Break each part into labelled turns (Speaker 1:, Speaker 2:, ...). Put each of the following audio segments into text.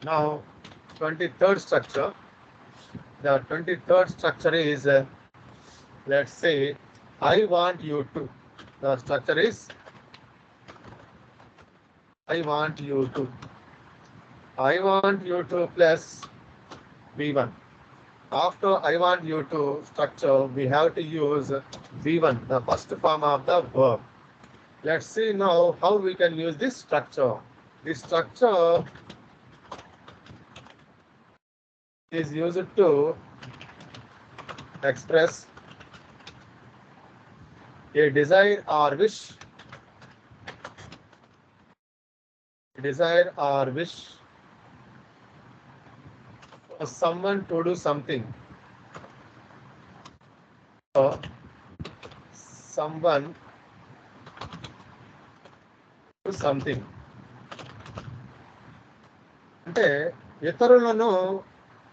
Speaker 1: Now, 23rd structure. The 23rd structure is, let's say, I want you to. The structure is I want you to. I want you to plus V1. After I want you to structure, we have to use V1, the first form of the verb. Let's see now how we can use this structure. This structure is used to express a desire or wish, for someone to do something. Someone to something. అంటే ఇతరులను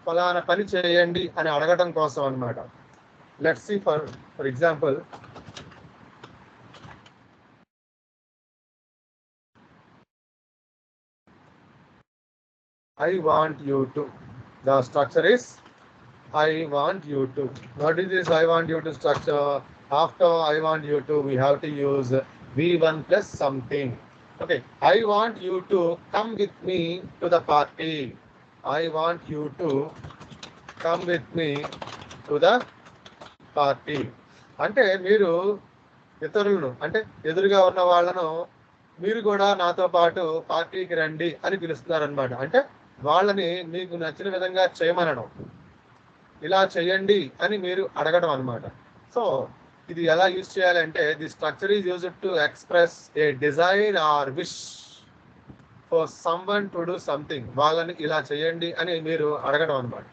Speaker 1: ఫలానా పని చేయండి అని అడగటం కోసం అన్నమాట. Let's see for example, I want you to. The structure is I want you to. What is this I want you to structure? After I want you to, we have to use V1 plus something. Okay, I want you to come with me to the party. I want you to come with me to the party. అంటే మీరు ఇతరులను, అంటే ఎదురుగా ఉన్న వాళ్ళను మీరు కూడా నాతో పాటు పార్టీకి రండి అని పిలుస్తున్నారనమాట. అంటే వాళ్ళని మీకు నచ్చిన విధంగా చేయమనడం, ఇలా చేయండి అని మీరు అడగడం అనమాట. సో ఇది ఎలా యూజ్ చేయాలంటే, the structure is used to express a desire or wish for someone to do something. వాళ్ళని ఇలా చేయండి అని మీరు అడగడం అనమాట.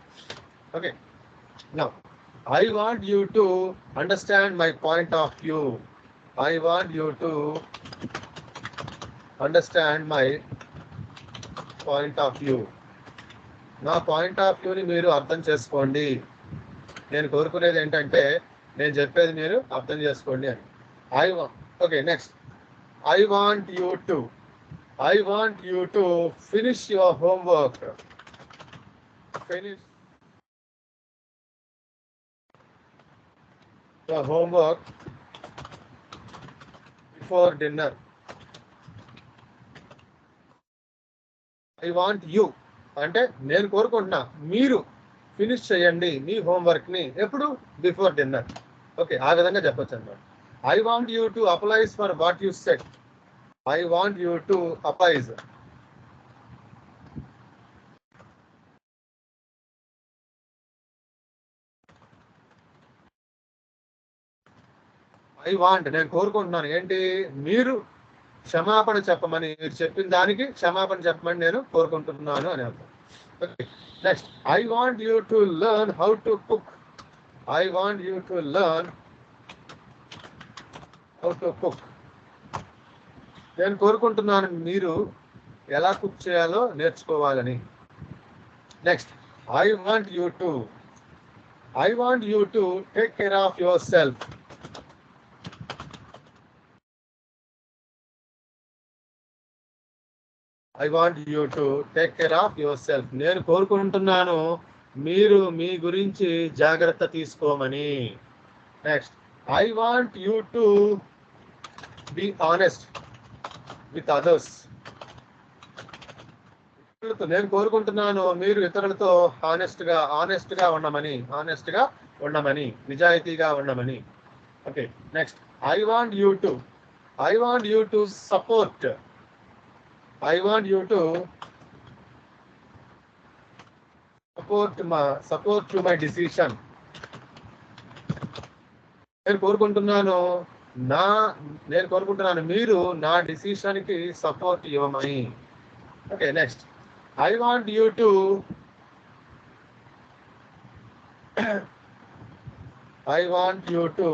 Speaker 1: Okay, now I want you to understand my point of view. I want you to understand my point of view. నా point of వ్యూని మీరు అర్థం చేసుకోండి. నేను కోరుకునేది ఏంటంటే, నేను చెప్పేది మీరు అర్థం చేసుకోండి అని. Okay, next, I want you to finish your homework. Finish your homework before dinner. I want you అంటే నేను కోరుకుంటున్నా మీరు ఫినిష్ చేయండి మీ హోంవర్క్ని. ఎప్పుడు? Before dinner. ఓకే, ఆ విధంగా చెప్పొచ్చు అన్నమాట. I want you to apologise for what you said. I want you to apologise. I want నేను కోరుకుంటున్నాను ఏంటి? మీరు క్షమాపణ చెప్పమని, మీరు చెప్పిన దానికి క్షమాపణ చెప్పమని నేను కోరుకుంటున్నాను అని అర్థం. Okay, next, I want you to learn how to cook. I want you to learn how to cook. నేను కోరుకుంటున్నాను మీరు ఎలా కుక్ చేయాలో నేర్చుకోవాలని. Next, I want you to take care of yourself. I want you to take care of yourself. నేను కోరుకుంటున్నాను మీరు మీ గురించి జాగ్రత్త తీసుకోమని. Next, I want you to be honest with others. నేను కోరుకుంటున్నాను మీరు ఇతరులతో ఆనెస్ట్గా ఉండమని, నిజాయితీగా ఉండమని. Okay, next, I want you to support. I want you to support to my decision. నేను కోరుకుంటున్నాను మీరు నా డిసిషన్కి సపోర్ట్ ఇవ్వమని. Okay, next, I want you to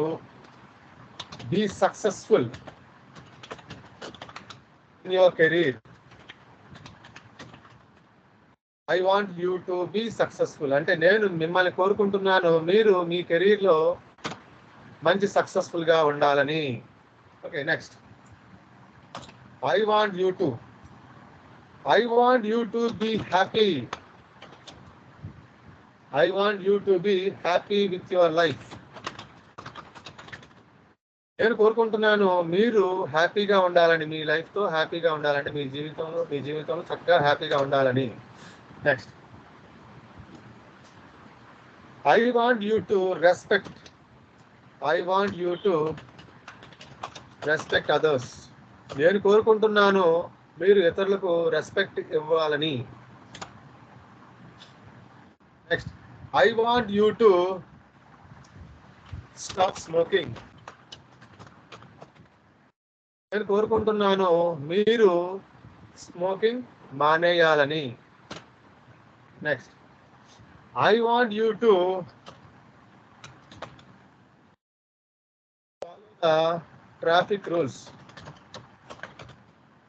Speaker 1: be successful in your career. I want you to be successful అంటే నేను మిమ్మల్ని కోరుకుంటున్నాను మీరు మీ కెరీర్లో మంచి సక్సెస్ఫుల్గా ఉండాలని. Okay, next, I want you to I want you to be happy. I want you to be happy with your life. నేను కోరుకుంటున్నాను మీరు హ్యాపీగా ఉండాలని, మీ లైఫ్తో హ్యాపీగా ఉండాలంటే మీ జీవితంలో చక్కగా హ్యాపీగా ఉండాలని. Next, I want you to respect. I want you to respect others. నేను కోరుకుంటున్నాను మీరు ఇతరులకు రెస్పెక్ట్ ఇవ్వాలని. Next, I want you to stop smoking. నేను కోరుకుంటున్నాను మీరు స్మోకింగ్ మానేయాలని. Next, I want you to follow the traffic rules.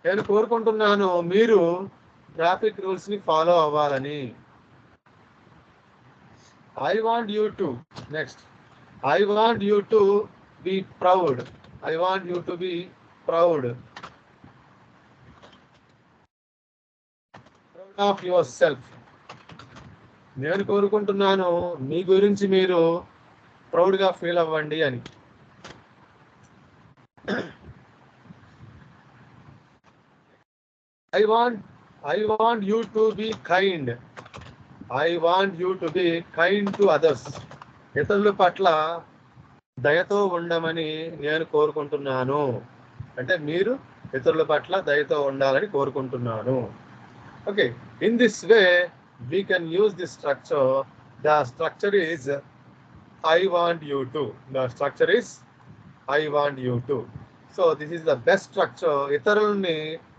Speaker 1: నేను కోరుకుంటున్నాను మీరు ట్రాఫిక్ రూల్స్ ని ఫాలో అవ్వాలని. I want you to, next, I want you to be proud. I want you to be proud. Proud of yourself. నేను కోరుకుంటున్నాను మీ గురించి మీరు ప్రౌడ్గా ఫీల్ అవ్వండి అని. I want you to be kind. I want you to be kind to others. ఇతరుల పట్ల దయతో ఉండమని నేను కోరుకుంటున్నాను. అంటే మీరు ఇతరుల పట్ల దయతో ఉండాలని కోరుకుంటున్నాను. Okay, in this way we can use this structure. The structure is I want you to. The structure is I want you to. So this is the best structure.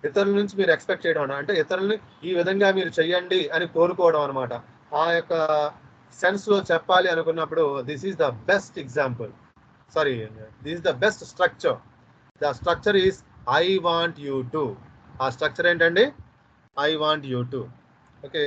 Speaker 1: ఇతరుల నుంచి మీరు ఎక్స్పెక్ట్ చేయడం అంటే ఇతరులని ఈ విధంగా మీరు చెయ్యండి అని కోరుకోవడం అనమాట. ఆ యొక్క సెన్స్ లో చెప్పాలి అనుకున్నప్పుడు this is the best example. Sorry, this is the best structure. The structure is I want you to. ఆ స్ట్రక్చర్ ఏంటండి? I want you to. Okay.